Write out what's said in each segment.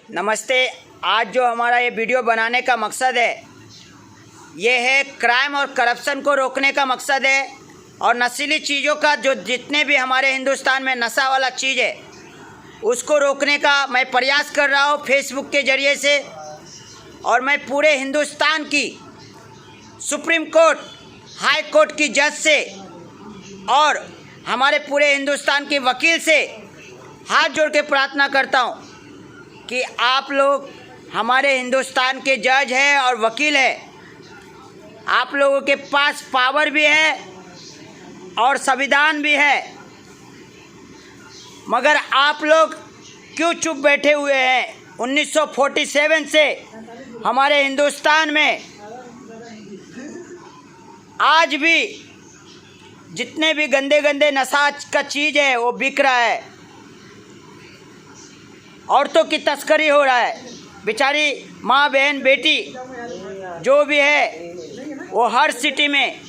नमस्ते। आज जो हमारा ये वीडियो बनाने का मकसद है ये है क्राइम और करप्शन को रोकने का मकसद है और नशीली चीज़ों का जो जितने भी हमारे हिंदुस्तान में नशा वाला चीज़ है उसको रोकने का मैं प्रयास कर रहा हूँ फेसबुक के ज़रिए से। और मैं पूरे हिंदुस्तान की सुप्रीम कोर्ट, हाई कोर्ट की जज से और हमारे पूरे हिंदुस्तान के वकील से हाथ जोड़ के प्रार्थना करता हूँ कि आप लोग हमारे हिंदुस्तान के जज हैं और वकील हैं। आप लोगों के पास पावर भी है और संविधान भी है, मगर आप लोग क्यों चुप बैठे हुए हैं? 1947 से हमारे हिंदुस्तान में आज भी जितने भी गंदे गंदे नशा का चीज़ है वो बिक रहा है। औरतों की तस्करी हो रहा है। बेचारी माँ बहन बेटी जो भी है वो हर सिटी में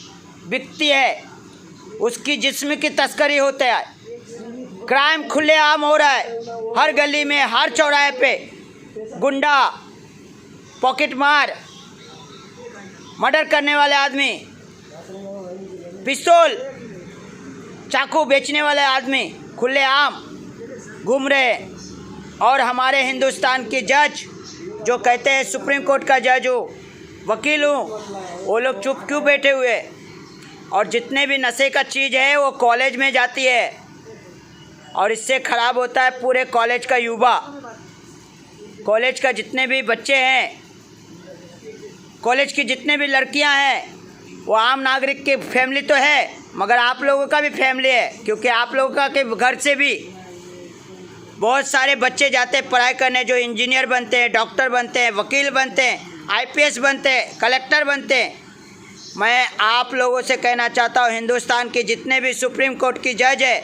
बिकती है, उसकी जिस्म की तस्करी होता है। क्राइम खुलेआम हो रहा है, हर गली में, हर चौराहे पे गुंडा, पॉकेट मार, मर्डर करने वाले आदमी, पिस्तौल, चाकू बेचने वाले आदमी खुलेआम घूम रहे हैं। और हमारे हिंदुस्तान के जज जो कहते हैं सुप्रीम कोर्ट का जज हो, वकील हूँ, वो लोग चुप क्यों बैठे हुए? और जितने भी नशे का चीज़ है वो कॉलेज में जाती है और इससे ख़राब होता है पूरे कॉलेज का युवा। कॉलेज का जितने भी बच्चे हैं, कॉलेज की जितने भी लड़कियां हैं, वो आम नागरिक के फैमिली तो है मगर आप लोगों का भी फैमिली है, क्योंकि आप लोगों का के घर से भी बहुत सारे बच्चे जाते हैं पढ़ाई करने, जो इंजीनियर बनते हैं, डॉक्टर बनते हैं, वकील बनते हैं, आईपीएस बनते हैं, कलेक्टर बनते हैं। मैं आप लोगों से कहना चाहता हूँ, हिंदुस्तान के जितने भी सुप्रीम कोर्ट की जज है,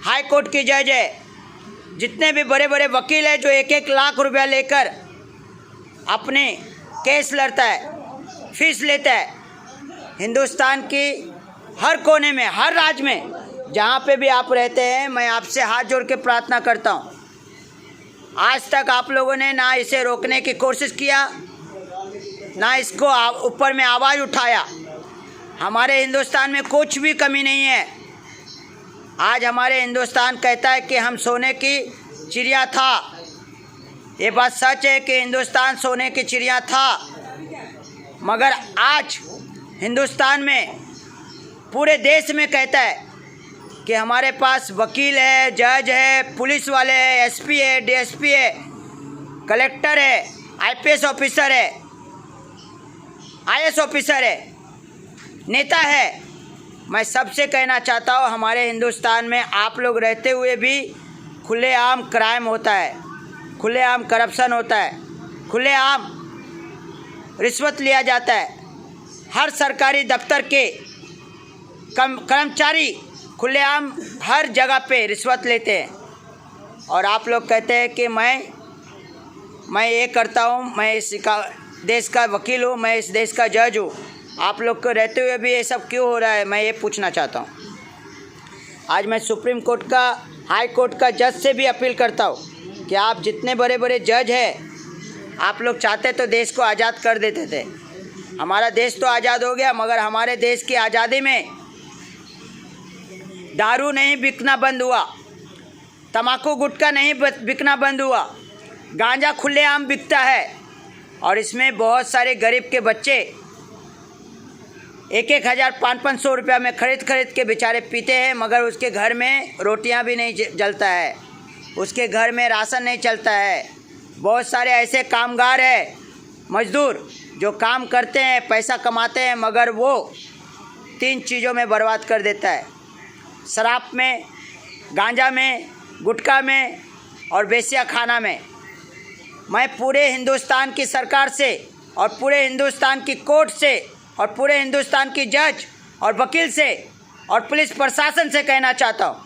हाई कोर्ट की जज है, जितने भी बड़े बड़े वकील हैं जो 1-1 लाख रुपया लेकर अपने केस लड़ता है, फीस लेता है, हिंदुस्तान की हर कोने में, हर राज्य में, जहाँ पे भी आप रहते हैं, मैं आपसे हाथ जोड़ के प्रार्थना करता हूँ। आज तक आप लोगों ने ना इसे रोकने की कोशिश किया, ना इसको ऊपर में आवाज़ उठाया। हमारे हिंदुस्तान में कुछ भी कमी नहीं है। आज हमारे हिंदुस्तान कहता है कि हम सोने की चिड़िया था। ये बात सच है कि हिंदुस्तान सोने की चिड़िया था, मगर आज हिंदुस्तान में पूरे देश में कहता है कि हमारे पास वकील है, जज है, पुलिस वाले हैं, एसपी है, डीएसपी है, कलेक्टर है, आईपीएस ऑफिसर है, आईएएस ऑफिसर है, नेता है। मैं सबसे कहना चाहता हूँ, हमारे हिंदुस्तान में आप लोग रहते हुए भी खुलेआम क्राइम होता है, खुलेआम करप्शन होता है, खुलेआम रिश्वत लिया जाता है। हर सरकारी दफ्तर के कर्मचारी खुलेआम हर जगह पे रिश्वत लेते हैं। और आप लोग कहते हैं कि मैं ये करता हूँ, मैं इस देश का वकील हूँ, मैं इस देश का जज हूँ। आप लोग को रहते हुए भी ये सब क्यों हो रहा है, मैं ये पूछना चाहता हूँ। आज मैं सुप्रीम कोर्ट का, हाई कोर्ट का जज से भी अपील करता हूँ कि आप जितने बड़े बड़े जज हैं, आप लोग चाहते तो देश को आज़ाद कर देते थे। हमारा देश तो आज़ाद हो गया, मगर हमारे देश की आज़ादी में दारू नहीं बिकना बंद हुआ, तम्बाकू गुटखा नहीं बिकना बंद हुआ, गांजा खुलेआम बिकता है। और इसमें बहुत सारे गरीब के बच्चे 1-1 हज़ार 500-500 रुपया में खरीद के बेचारे पीते हैं, मगर उसके घर में रोटियां भी नहीं जलता है, उसके घर में राशन नहीं चलता है। बहुत सारे ऐसे कामगार हैं, मजदूर, जो काम करते हैं, पैसा कमाते हैं, मगर वो 3 चीज़ों में बर्बाद कर देता है: शराब में, गांजा में, गुटखा में और बेसिया खाना में। मैं पूरे हिंदुस्तान की सरकार से और पूरे हिंदुस्तान की कोर्ट से और पूरे हिंदुस्तान की जज और वकील से और पुलिस प्रशासन से कहना चाहता हूँ,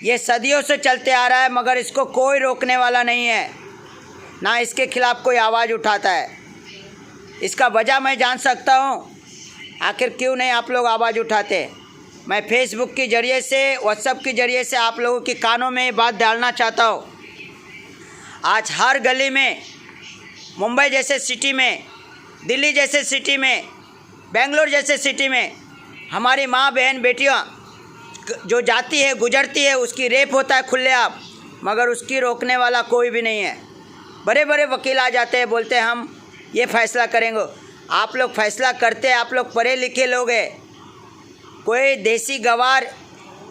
ये सदियों से चलते आ रहा है मगर इसको कोई रोकने वाला नहीं है, ना इसके खिलाफ़ कोई आवाज़ उठाता है। इसका वजह मैं जान सकता हूँ, आखिर क्यों नहीं आप लोग आवाज़ उठाते। मैं फेसबुक के ज़रिए से, व्हाट्सएप के ज़रिए से आप लोगों के कानों में बात डालना चाहता हूँ। आज हर गली में, मुंबई जैसे सिटी में, दिल्ली जैसे सिटी में, बेंगलोर जैसे सिटी में हमारी माँ बहन बेटियाँ जो जाती है, गुजरती है, उसकी रेप होता है खुलेआम, मगर उसकी रोकने वाला कोई भी नहीं है। बड़े बड़े वकील आ जाते हैं, बोलते हैं हम ये फैसला करेंगे। आप लोग फैसला करते हैं, आप लोग पढ़े लिखे लोग हैं। कोई देसी गवार,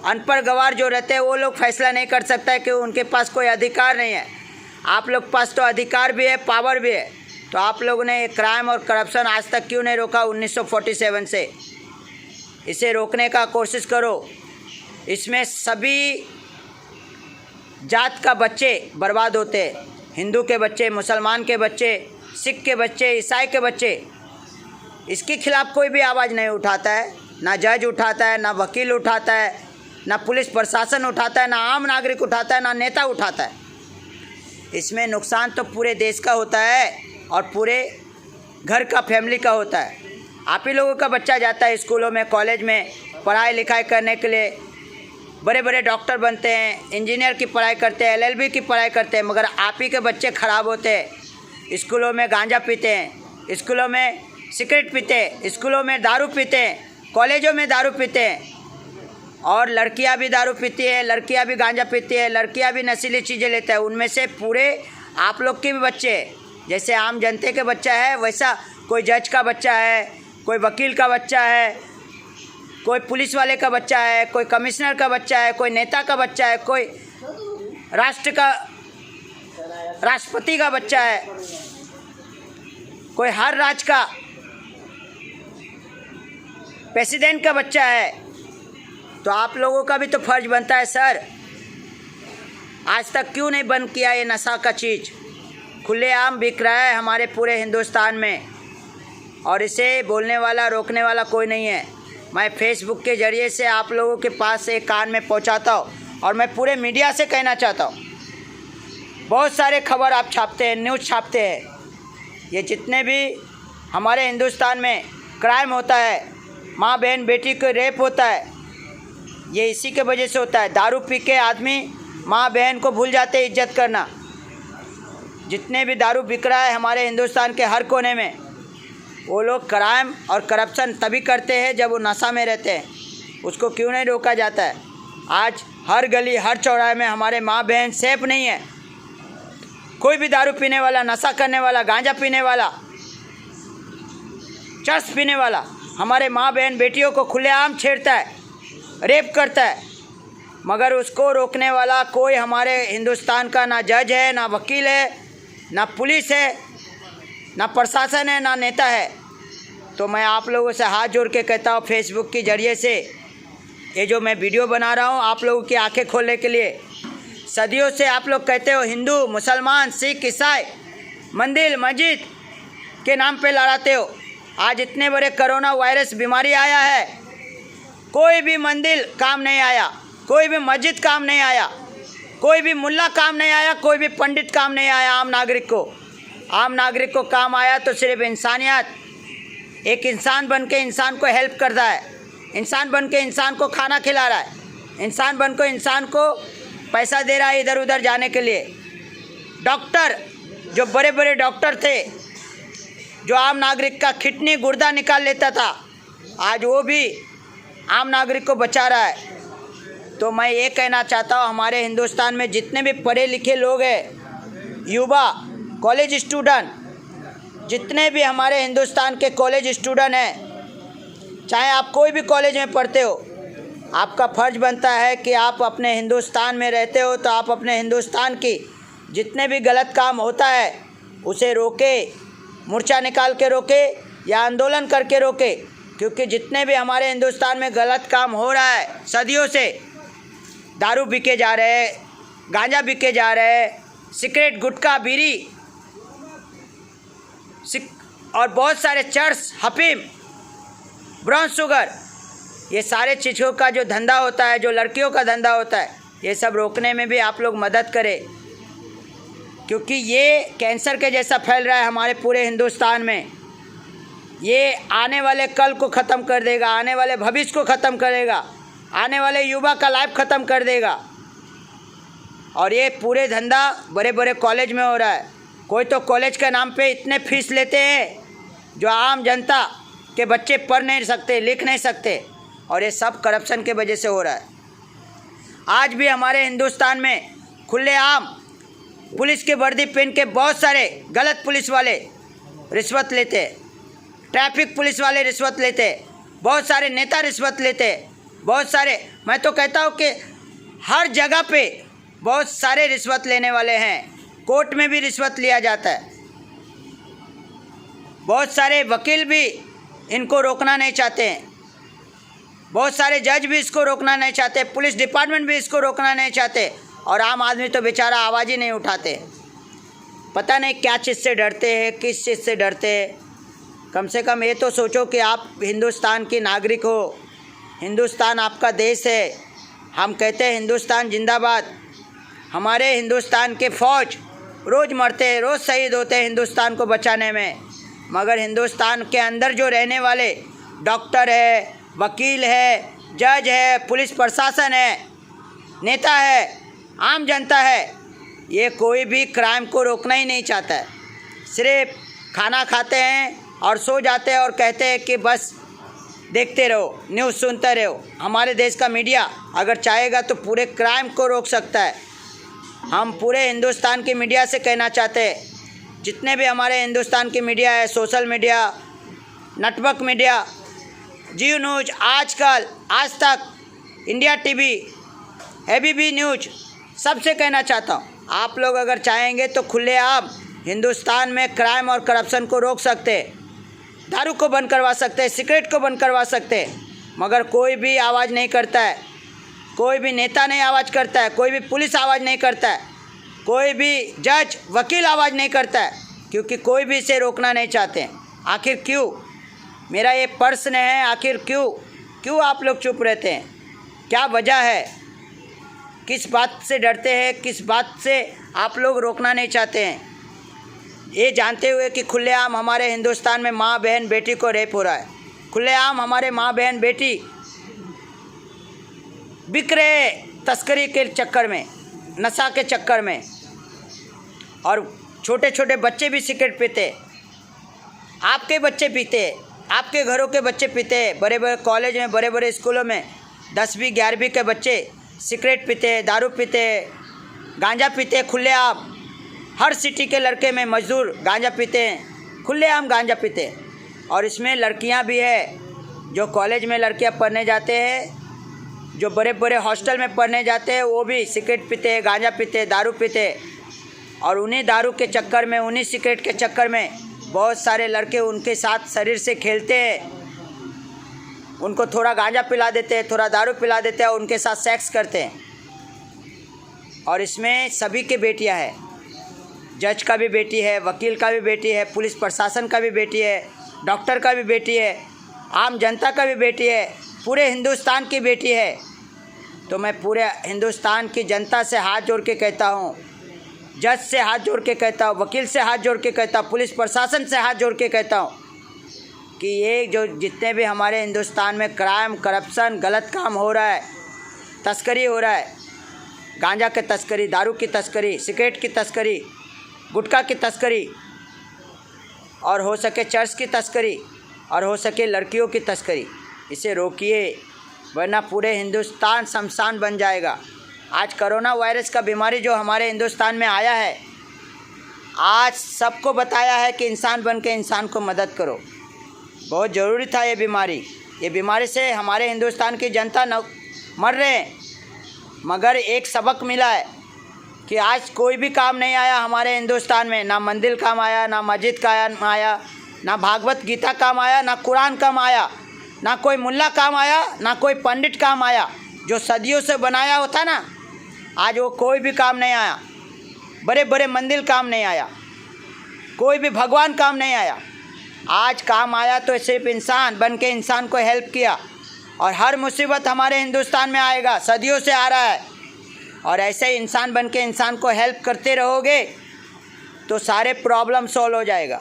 अनपढ़ गवार जो रहते हैं वो लोग फैसला नहीं कर सकता है, क्योंकि उनके पास कोई अधिकार नहीं है। आप लोग पास तो अधिकार भी है, पावर भी है। तो आप लोगों ने ये क्राइम और करप्शन आज तक क्यों नहीं रोका 1947 से? इसे रोकने का कोशिश करो। इसमें सभी जात का बच्चे बर्बाद होते हैं, हिंदू के बच्चे, मुसलमान के बच्चे, सिख के बच्चे, ईसाई के बच्चे। इसके खिलाफ़ कोई भी आवाज़ नहीं उठाता है, ना जज उठाता है, ना वकील उठाता है, ना पुलिस प्रशासन उठाता है, ना आम नागरिक उठाता है, ना नेता उठाता है। इसमें नुकसान तो पूरे देश का होता है और पूरे घर का, फैमिली का होता है। आप ही लोगों का बच्चा जाता है स्कूलों में, कॉलेज में पढ़ाई लिखाई करने के लिए, बड़े बड़े डॉक्टर बनते हैं, इंजीनियर की पढ़ाई करते हैं, LLB की पढ़ाई करते हैं, मगर आप ही के बच्चे ख़राब होते हैं। स्कूलों में गांजा पीते हैं, स्कूलों में सिगरेट पीते हैं, स्कूलों में दारू पीते हैं, कॉलेजों में दारू पीते हैं, और लड़कियां भी दारू पीती है, लड़कियां भी गांजा पीती है, लड़कियां भी नशीली चीज़ें लेते हैं। उनमें से पूरे आप लोग के भी बच्चे, जैसे आम जनते के बच्चा है, वैसा कोई जज का बच्चा है, कोई वकील का बच्चा है, कोई पुलिस वाले का बच्चा है, कोई कमिश्नर का बच्चा है, कोई नेता का बच्चा है, कोई राष्ट्रपति का बच्चा है, कोई हर राज्य का प्रेसिडेंट का बच्चा है। तो आप लोगों का भी तो फर्ज बनता है सर, आज तक क्यों नहीं बंद किया ये नशा का चीज़? खुलेआम बिक रहा है हमारे पूरे हिंदुस्तान में, और इसे बोलने वाला, रोकने वाला कोई नहीं है। मैं फेसबुक के ज़रिए से आप लोगों के पास एक कान में पहुंचाता हूं, और मैं पूरे मीडिया से कहना चाहता हूं, बहुत सारे खबर आप छापते हैं, न्यूज़ छापते हैं। ये जितने भी हमारे हिंदुस्तान में क्राइम होता है, माँ बहन बेटी को रेप होता है, ये इसी के वजह से होता है। दारू पी के आदमी माँ बहन को भूल जाते हैं इज्जत करना। जितने भी दारू बिक रहा है हमारे हिंदुस्तान के हर कोने में, वो लोग क्राइम और करप्शन तभी करते हैं जब वो नशा में रहते हैं। उसको क्यों नहीं रोका जाता है? आज हर गली, हर चौराहे में हमारे माँ बहन सेफ नहीं है। कोई भी दारू पीने वाला, नशा करने वाला, गांजा पीने वाला, चरस पीने वाला हमारे माँ बहन बेटियों को खुलेआम छेड़ता है, रेप करता है, मगर उसको रोकने वाला कोई हमारे हिंदुस्तान का ना जज है, ना वकील है, ना पुलिस है, ना प्रशासन है, ना नेता है। तो मैं आप लोगों से हाथ जोड़ के कहता हूँ, फेसबुक के ज़रिए से ये जो मैं वीडियो बना रहा हूँ आप लोगों की आंखें खोलने के लिए। सदियों से आप लोग कहते हो हिंदू, मुसलमान, सिख, ईसाई मंदिर मस्जिद के नाम पे लड़ाते हो। आज इतने बड़े कोरोना वायरस बीमारी आया है, कोई भी मंदिर काम नहीं आया, कोई भी मस्जिद काम नहीं आया, कोई भी मुल्ला काम नहीं आया, कोई भी पंडित काम नहीं आया। आम नागरिक को काम आया तो सिर्फ इंसानियत। एक इंसान बन के इंसान को हेल्प करता है, इंसान बन के इंसान को खाना खिला रहा है, इंसान बन के इंसान को पैसा दे रहा है इधर उधर जाने के लिए। डॉक्टर, जो बड़े बड़े डॉक्टर थे, जो आम नागरिक का किडनी गुर्दा निकाल लेता था, आज वो भी आम नागरिक को बचा रहा है। तो मैं ये कहना चाहता हूँ, हमारे हिंदुस्तान में जितने भी पढ़े लिखे लोग हैं, युवा, कॉलेज स्टूडेंट, जितने भी हमारे हिंदुस्तान के कॉलेज स्टूडेंट हैं, चाहे आप कोई भी कॉलेज में पढ़ते हो, आपका फ़र्ज बनता है कि आप अपने हिंदुस्तान में रहते हो तो आप अपने हिंदुस्तान की जितने भी गलत काम होता है उसे रोके, मोर्चा निकाल के रोके या आंदोलन करके रोके। क्योंकि जितने भी हमारे हिंदुस्तान में गलत काम हो रहा है सदियों से, दारू बिके जा रहे हैं, गांजा बिके जा रहे हैं, सिगरेट, गुटखा, बीड़ी और बहुत सारे चरस, हफीम, ब्राउन शुगर, ये सारे चीज़ों का जो धंधा होता है, जो लड़कियों का धंधा होता है, ये सब रोकने में भी आप लोग मदद करें। क्योंकि ये कैंसर के जैसा फैल रहा है हमारे पूरे हिंदुस्तान में। ये आने वाले कल को ख़त्म कर देगा, आने वाले भविष्य को ख़त्म करेगा, आने वाले युवा का लाइफ ख़त्म कर देगा। और ये पूरे धंधा बड़े बड़े कॉलेज में हो रहा है। कोई तो कॉलेज के नाम पे इतने फीस लेते हैं जो आम जनता के बच्चे पढ़ नहीं सकते, लिख नहीं सकते, और ये सब करप्शन के वजह से हो रहा है। आज भी हमारे हिंदुस्तान में खुलेआम पुलिस की वर्दी पहन के बहुत सारे गलत पुलिस वाले रिश्वत लेते, ट्रैफिक पुलिस वाले रिश्वत लेते, बहुत सारे नेता रिश्वत लेते, बहुत सारे, मैं तो कहता हूँ कि हर जगह पे बहुत सारे रिश्वत लेने वाले हैं। कोर्ट में भी रिश्वत लिया जाता है। बहुत सारे वकील भी इनको रोकना नहीं चाहते हैं, बहुत सारे जज भी इसको रोकना नहीं चाहते, पुलिस डिपार्टमेंट भी इसको रोकना नहीं चाहते, और आम आदमी तो बेचारा आवाज़ ही नहीं उठाते। पता नहीं क्या चीज़ से डरते हैं, किस चीज़ से डरते हैं। कम से कम ये तो सोचो कि आप हिंदुस्तान की नागरिक हो, हिंदुस्तान आपका देश है। हम कहते हैं हिंदुस्तान जिंदाबाद। हमारे हिंदुस्तान के फ़ौज रोज़ मरते हैं, रोज़ शहीद होते हैं हिंदुस्तान को बचाने में, मगर हिंदुस्तान के अंदर जो रहने वाले डॉक्टर है, वकील है, जज है, पुलिस प्रशासन है, नेता है, आम जनता है, ये कोई भी क्राइम को रोकना ही नहीं चाहता है। सिर्फ खाना खाते हैं और सो जाते हैं और कहते हैं कि बस देखते रहो, न्यूज़ सुनते रहो। हमारे देश का मीडिया अगर चाहेगा तो पूरे क्राइम को रोक सकता है। हम पूरे हिंदुस्तान की मीडिया से कहना चाहते हैं, जितने भी हमारे हिंदुस्तान की मीडिया है, सोशल मीडिया, नेटवर्क मीडिया, जियो न्यूज़, आजकल, आज तक, इंडिया टीवी, एबीपी न्यूज़, सबसे कहना चाहता हूँ, आप लोग अगर चाहेंगे तो खुलेआम हिंदुस्तान में क्राइम और करप्शन को रोक सकते, दारू को बंद करवा सकते, सिगरेट को बंद करवा सकते, मगर कोई भी आवाज़ नहीं करता है। कोई भी नेता नहीं आवाज़ करता है, कोई भी पुलिस आवाज़ नहीं करता है, कोई भी जज, वकील आवाज़ नहीं करता है, क्योंकि कोई भी इसे रोकना नहीं चाहते हैं। आखिर क्यों? मेरा ये प्रश्न है, आखिर क्यों आप लोग चुप रहते हैं? क्या वजह है? किस बात से डरते हैं? किस बात से आप लोग रोकना नहीं चाहते हैं? ये जानते हुए कि खुलेआम हमारे हिंदुस्तान में माँ बहन बेटी को रेप हो रहा है, खुलेआम हमारे माँ बहन बेटी बिक रहे तस्करी के चक्कर में, नशा के चक्कर में, और छोटे छोटे बच्चे भी सिगरेट पीते, आपके बच्चे पीते, आपके घरों के बच्चे पीते, बड़े बड़े कॉलेज में, बड़े बड़े स्कूलों में 10वीं 11वीं के बच्चे सिगरेट पीते, दारू पीते, गांजा पीते खुलेआम। हर सिटी के लड़के में मजदूर गांजा पीते हैं, खुलेआम गांजा पीते हैं। और इसमें लड़कियां भी है, जो कॉलेज में लड़कियां पढ़ने जाते हैं, जो बड़े बड़े हॉस्टल में पढ़ने जाते हैं, वो भी सिगरेट पीते, गांजा पीते, दारू पीते, और उन्हीं दारू के चक्कर में, उन्हीं सिगरेट के चक्कर में बहुत सारे लड़के उनके साथ शरीर से खेलते हैं, उनको थोड़ा गांजा पिला देते हैं, थोड़ा दारू पिला देते हैं, और उनके साथ सेक्स करते हैं। और इसमें सभी की बेटियां हैं, जज का भी बेटी है, वकील का भी बेटी है, पुलिस प्रशासन का भी बेटी है, डॉक्टर का भी बेटी है, आम जनता का भी बेटी है, पूरे हिंदुस्तान की बेटी है। तो मैं पूरे हिंदुस्तान की जनता से हाथ जोड़ के कहता हूँ, जज से हाथ जोड़ के कहता हूँ, वकील से हाथ जोड़ के कहता हूँ, पुलिस प्रशासन से हाथ जोड़ के कहता हूँ कि ये जो जितने भी हमारे हिंदुस्तान में क्राइम, करप्शन, गलत काम हो रहा है, तस्करी हो रहा है, गांजा की तस्करी, दारू की तस्करी, सिगरेट की तस्करी, गुटखा की तस्करी, और हो सके चर्च की तस्करी, और हो सके लड़कियों की तस्करी, इसे रोकिए, वरना पूरे हिंदुस्तान शमशान बन जाएगा। आज कोरोना वायरस का बीमारी जो हमारे हिंदुस्तान में आया है, आज सबको बताया है कि इंसान बन के इंसान को मदद करो। बहुत ज़रूरी था ये बीमारी से हमारे हिंदुस्तान की जनता न मर रहे हैं, मगर एक सबक मिला है कि आज कोई भी काम नहीं आया हमारे हिंदुस्तान में, ना मंदिर काम आया, ना मस्जिद काम आया, ना भागवत गीता काम आया, ना कुरान काम आया, ना कोई मुल्ला काम आया, ना कोई पंडित काम आया, जो सदियों से बनाया होता ना, आज वो कोई भी काम नहीं आया। बड़े बड़े मंदिर काम नहीं आया, कोई भी भगवान काम नहीं आया। आज काम आया तो सिर्फ इंसान बन के इंसान को हेल्प किया, और हर मुसीबत हमारे हिंदुस्तान में आएगा, सदियों से आ रहा है। और ऐसे ही इंसान बन के इंसान को हेल्प करते रहोगे तो सारे प्रॉब्लम सॉल्व हो जाएगा।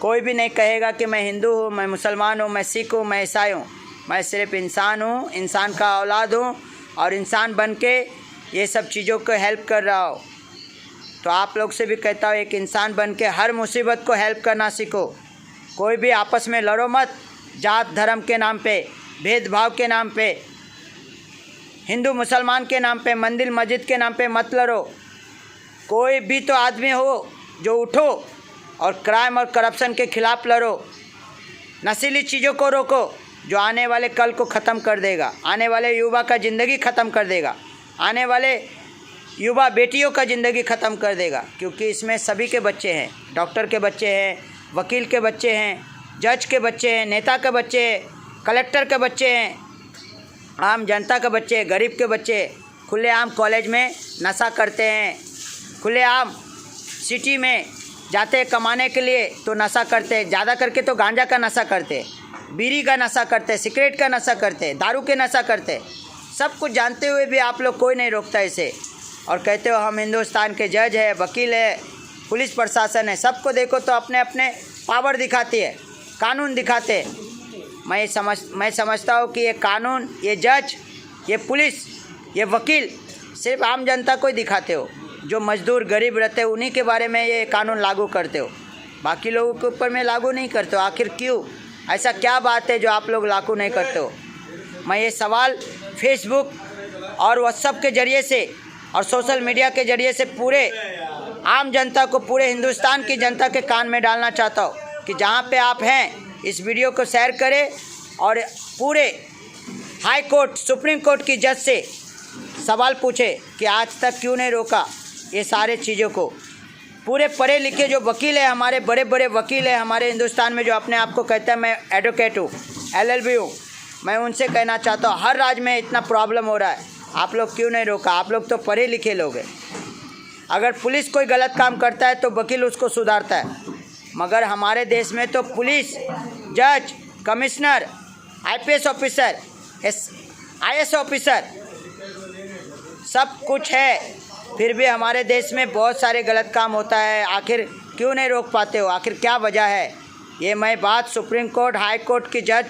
कोई भी नहीं कहेगा कि मैं हिंदू हूँ, मैं मुसलमान हूँ, मैं सिख हूँ, मैं ईसाई हूँ। मैं सिर्फ इंसान हूँ, इंसान का औलाद हूँ, और इंसान बन के ये सब चीज़ों को हेल्प कर रहा हो, तो आप लोग से भी कहता हूँ एक इंसान बन के हर मुसीबत को हेल्प करना सीखो। कोई भी आपस में लड़ो मत, जात धर्म के नाम पे, भेदभाव के नाम पे, हिंदू मुसलमान के नाम पे, मंदिर मस्जिद के नाम पे मत लड़ो। कोई भी तो आदमी हो जो उठो और क्राइम और करप्शन के खिलाफ लड़ो। नशीली चीज़ों को रोको जो आने वाले कल को ख़त्म कर देगा, आने वाले युवा का ज़िंदगी ख़त्म कर देगा, आने वाले युवा बेटियों का ज़िंदगी ख़त्म कर देगा। क्योंकि इसमें सभी के बच्चे हैं, डॉक्टर के बच्चे हैं, वकील के बच्चे हैं, जज के बच्चे हैं, नेता के बच्चे हैं, कलेक्टर के बच्चे हैं, आम जनता के बच्चे, गरीब के बच्चे खुलेआम कॉलेज में नशा करते हैं, खुलेआम सिटी में जाते हैं कमाने के लिए तो नशा करते हैं। ज़्यादा करके तो गांजा का नशा करते, बीड़ी का नशा करते, सिगरेट का नशा करते, दारू के नशा करते। सब कुछ जानते हुए भी आप लोग कोई नहीं रोकता इसे, और कहते हो हम हिंदुस्तान के जज है, वकील है, पुलिस प्रशासन है। सबको देखो तो अपने अपने पावर दिखाती है, कानून दिखाते। मैं समझता हूँ कि ये कानून, ये जज, ये पुलिस, ये वकील सिर्फ आम जनता को ही दिखाते हो। जो मजदूर गरीब रहते हैं उन्हीं के बारे में ये कानून लागू करते हो, बाकी लोगों के ऊपर में लागू नहीं करते हो। आखिर क्यों? ऐसा क्या बात है जो आप लोग लागू नहीं करते हो? मैं ये सवाल फेसबुक और व्हाट्सएप के ज़रिए से और सोशल मीडिया के ज़रिए से पूरे आम जनता को, पूरे हिंदुस्तान की जनता के कान में डालना चाहता हूँ कि जहाँ पे आप हैं इस वीडियो को शेयर करें और पूरे हाई कोर्ट, सुप्रीम कोर्ट की जज से सवाल पूछे कि आज तक क्यों नहीं रोका ये सारे चीज़ों को। पूरे पढ़े लिखे जो वकील है, हमारे बड़े बड़े वकील है हमारे हिंदुस्तान में, जो अपने आप को कहता है मैं एडवोकेट हूँ, LLB हूँ, मैं उनसे कहना चाहता हूँ हर राज्य में इतना प्रॉब्लम हो रहा है, आप लोग क्यों नहीं रोका? आप लोग तो पढ़े लिखे लोग हैं। अगर पुलिस कोई गलत काम करता है तो वकील उसको सुधारता है, मगर हमारे देश में तो पुलिस, जज, commissioner, IPS officer, IS officer सब कुछ है, फिर भी हमारे देश में बहुत सारे गलत काम होता है। आखिर क्यों नहीं रोक पाते हो? आखिर क्या वजह है? ये मैं बात सुप्रीम कोर्ट, हाई कोर्ट की जज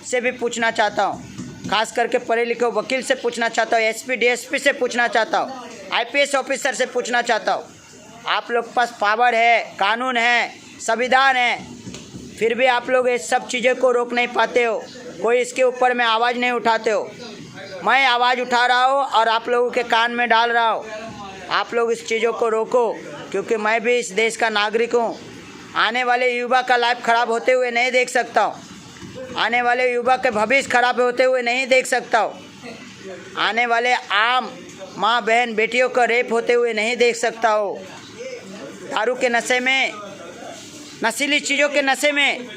से भी पूछना चाहता हूँ, खास करके पढ़े लिखे वकील से पूछना चाहता हूँ, SP DSP से पूछना चाहता हूँ, IPS ऑफिसर से पूछना चाहता हूँ। आप लोग के पास पावर है, कानून है, संविधान है, फिर भी आप लोग इस सब चीज़ों को रोक नहीं पाते हो। कोई इसके ऊपर में आवाज़ नहीं उठाते हो। मैं आवाज़ उठा रहा हूँ और आप लोगों के कान में डाल रहा हूँ। आप लोग इस चीज़ों को रोको, क्योंकि मैं भी इस देश का नागरिक हूँ। आने वाले युवा का लाइफ ख़राब होते हुए नहीं देख सकता हूँ, आने वाले युवा के भविष्य खराब होते हुए नहीं देख सकता हूँ, आने वाले आम माँ बहन बेटियों का रेप होते हुए नहीं देख सकता हूँ। दारू के नशे में, नशीली चीज़ों के नशे में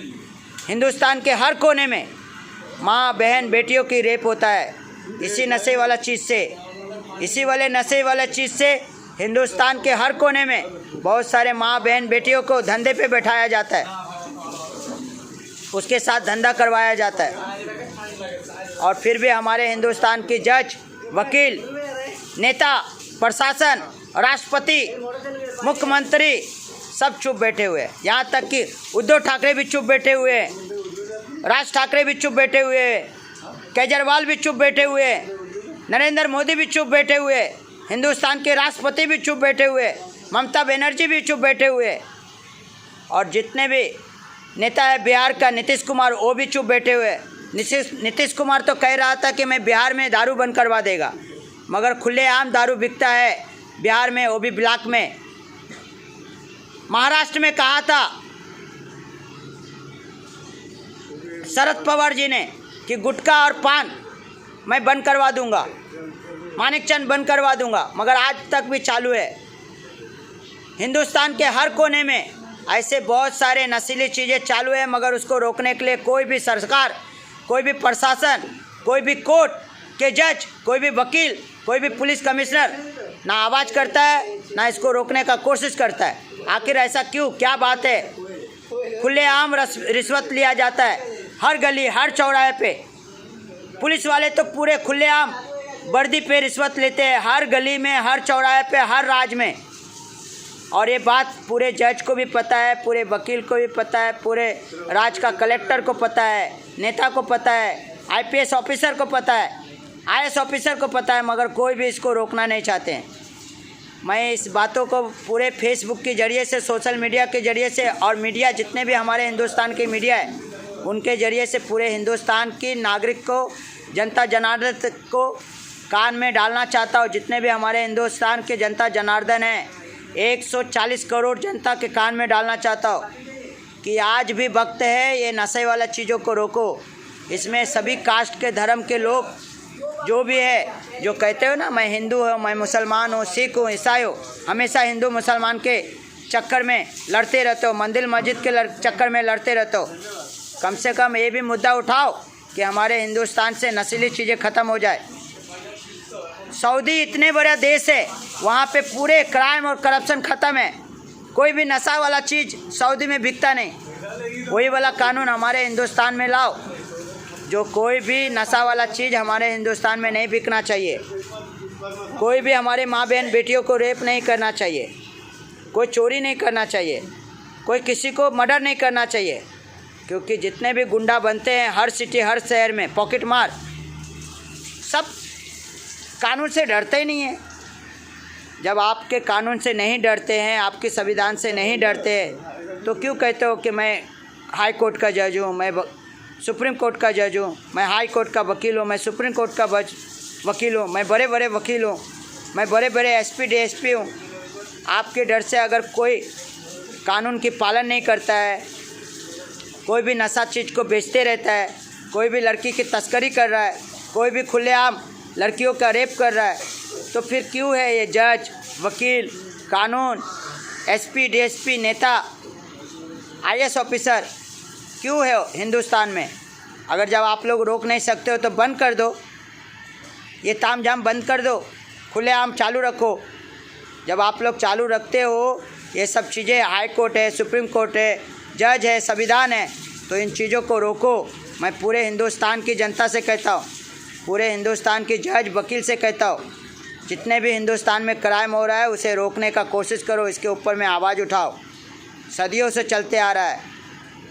हिंदुस्तान के हर कोने में माँ बहन बेटियों की रेप होता है। इसी नशे वाला चीज़ से, इसी वाले नशे वाला चीज़ से हिंदुस्तान के हर कोने में बहुत सारे माँ बहन बेटियों को धंधे पे बैठाया जाता है, उसके साथ धंधा करवाया जाता है। और फिर भी हमारे हिंदुस्तान की जज, वकील, नेता, प्रशासन, राष्ट्रपति, मुख्यमंत्री सब चुप बैठे हुए हैं। यहाँ तक कि उद्धव ठाकरे भी चुप बैठे हुए हैं, राज ठाकरे भी चुप बैठे हुए हैं, केजरीवाल भी चुप बैठे हुए हैं, नरेंद्र मोदी भी चुप बैठे हुए, हिंदुस्तान के राष्ट्रपति भी चुप बैठे हुए, ममता बनर्जी भी चुप बैठे हुए, और जितने भी नेता है बिहार का, नीतीश कुमार, वो भी चुप बैठे हुए। नीतीश कुमार तो कह रहा था कि मैं बिहार में दारू बंद करवा देगा, मगर खुलेआम दारू बिकता है बिहार में, वो भी ब्लॉक में। महाराष्ट्र में कहा था शरद पवार जी ने कि गुटखा और पान मैं बंद करवा दूंगा, मानिकचंद बंद करवा दूंगा, मगर आज तक भी चालू है। हिंदुस्तान के हर कोने में ऐसे बहुत सारे नशीली चीज़ें चालू है, मगर उसको रोकने के लिए कोई भी सरकार, कोई भी प्रशासन, कोई भी कोर्ट के जज, कोई भी वकील, कोई भी पुलिस कमिश्नर ना आवाज़ करता है, ना इसको रोकने का कोशिश करता है। आखिर ऐसा क्यों? क्या बात है? खुलेआम रिश्वत लिया जाता है हर गली, हर चौराहे पे। पुलिस वाले तो पूरे खुलेआम वर्दी पे रिश्वत लेते हैं, हर गली में, हर चौराहे पे, हर राज्य में। और ये बात पूरे जज को भी पता है, पूरे वकील को भी पता है, पूरे राज्य का कलेक्टर को पता है, नेता को पता है, IPS ऑफिसर को पता है। IAS ऑफिसर को पता है, मगर कोई भी इसको रोकना नहीं चाहते हैं। मैं इस बातों को पूरे फेसबुक के ज़रिए से, सोशल मीडिया के ज़रिए से और मीडिया जितने भी हमारे हिंदुस्तान के मीडिया है उनके ज़रिए से पूरे हिंदुस्तान की नागरिक को, जनता जनार्दन को कान में डालना चाहता हूँ। जितने भी हमारे हिंदुस्तान के जनता जनार्दन हैं 140 करोड़ जनता के कान में डालना चाहता हूँ कि आज भी वक्त है, ये नशे वाला चीज़ों को रोको। इसमें सभी कास्ट के धर्म के लोग जो भी है, जो कहते हो ना मैं हिंदू हूँ, मैं मुसलमान हूँ, सिख हूँ, ईसाई हूँ, हमेशा हिंदू मुसलमान के चक्कर में लड़ते रहते हो, मंदिर मस्जिद के चक्कर में लड़ते रहते हो। कम से कम ये भी मुद्दा उठाओ कि हमारे हिंदुस्तान से नस्ली चीज़ें ख़त्म हो जाए। सऊदी इतने बड़ा देश है, वहाँ पे पूरे क्राइम और करप्शन ख़त्म है। कोई भी नशा वाला चीज़ सऊदी में बिकता नहीं। वही वाला कानून हमारे हिंदुस्तान में लाओ, जो कोई भी नशा वाला चीज़ हमारे हिंदुस्तान में नहीं बिकना चाहिए। कोई भी हमारे माँ बहन बेटियों को रेप नहीं करना चाहिए, कोई चोरी नहीं करना चाहिए, कोई किसी को मर्डर नहीं करना चाहिए। क्योंकि जितने भी गुंडा बनते हैं हर सिटी, हर शहर में पॉकेट मार, सब कानून से डरते ही नहीं है। जब आपके कानून से नहीं डरते हैं, आपके संविधान से नहीं डरते हैं, तो क्यों कहते हो कि मैं हाई कोर्ट का जज हूँ, मैं सुप्रीम कोर्ट का जज हूँ, मैं हाई कोर्ट का वकील हूँ, मैं सुप्रीम कोर्ट का वकील हूँ, मैं बड़े बड़े वकील हूँ, मैं बड़े बड़े SP DSP हूँ। आपके डर से अगर कोई कानून की पालन नहीं करता है, कोई भी नशा चीज़ को बेचते रहता है, कोई भी लड़की की तस्करी कर रहा है, कोई भी खुलेआम लड़कियों का रेप कर रहा है, तो फिर क्यों है ये जज, वकील, कानून, SP DSP, नेता, IAS ऑफिसर क्यों है हिंदुस्तान में? अगर जब आप लोग रोक नहीं सकते हो तो बंद कर दो, ये तामझाम बंद कर दो, खुलेआम चालू रखो। जब आप लोग चालू रखते हो ये सब चीज़ें, हाई कोर्ट है, सुप्रीम कोर्ट है, जज है, संविधान है, तो इन चीज़ों को रोको। मैं पूरे हिंदुस्तान की जनता से कहता हूँ, पूरे हिंदुस्तान की जज, वकील से कहता हूँ, जितने भी हिंदुस्तान में क्राइम हो रहा है उसे रोकने का कोशिश करो, इसके ऊपर में आवाज़ उठाओ। सदियों से चलते आ रहा है।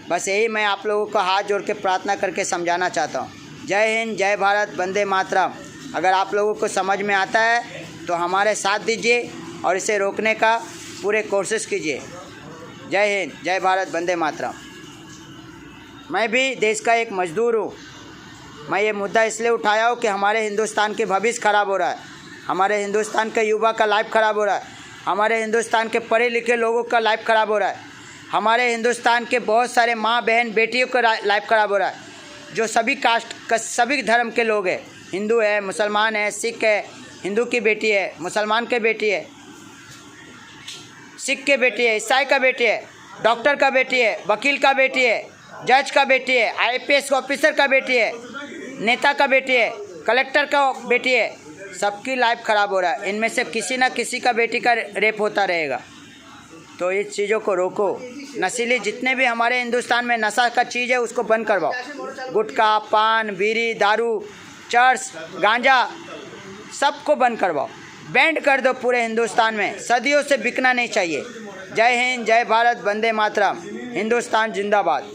बस यही मैं आप लोगों को हाथ जोड़ के प्रार्थना करके समझाना चाहता हूँ। जय हिंद, जय भारत, वंदे मातरम। अगर आप लोगों को समझ में आता है तो हमारे साथ दीजिए और इसे रोकने का पूरे कोशिश कीजिए। जय हिंद, जय भारत, वंदे मातरम। मैं भी देश का एक मजदूर हूँ। मैं ये मुद्दा इसलिए उठाया हूँ कि हमारे हिंदुस्तान के भविष्य ख़राब हो रहा है, हमारे हिंदुस्तान के युवा का लाइफ ख़राब हो रहा है, हमारे हिंदुस्तान के पढ़े लिखे लोगों का लाइफ ख़राब हो रहा है, हमारे हिंदुस्तान के बहुत सारे माँ बहन बेटियों का लाइफ ख़राब हो रहा है, जो सभी कास्ट का, सभी धर्म के लोग हैं, हिंदू है, मुसलमान है, सिख है, हिंदू की बेटी है, मुसलमान के बेटी है, सिख के बेटी है, ईसाई का बेटी है, डॉक्टर का बेटी है, वकील का बेटी है, जज का बेटी है, IPS ऑफिसर का बेटी है, नेता का बेटी है, कलेक्टर का बेटी है, सबकी लाइफ ख़राब हो रहा है। इनमें से किसी ना किसी का बेटी का रेप होता रहेगा। तो इस चीज़ों को रोको। नशीली जितने भी हमारे हिंदुस्तान में नशा का चीज़ है उसको बंद करवाओ। गुटखा, पान, बीड़ी, दारू, चर्स, गांजा, सबको बंद करवाओ, बैंड कर दो पूरे हिंदुस्तान में। सदियों से बिकना नहीं चाहिए। जय हिंद, जय भारत, वंदे मातरम। हिंदुस्तान जिंदाबाद।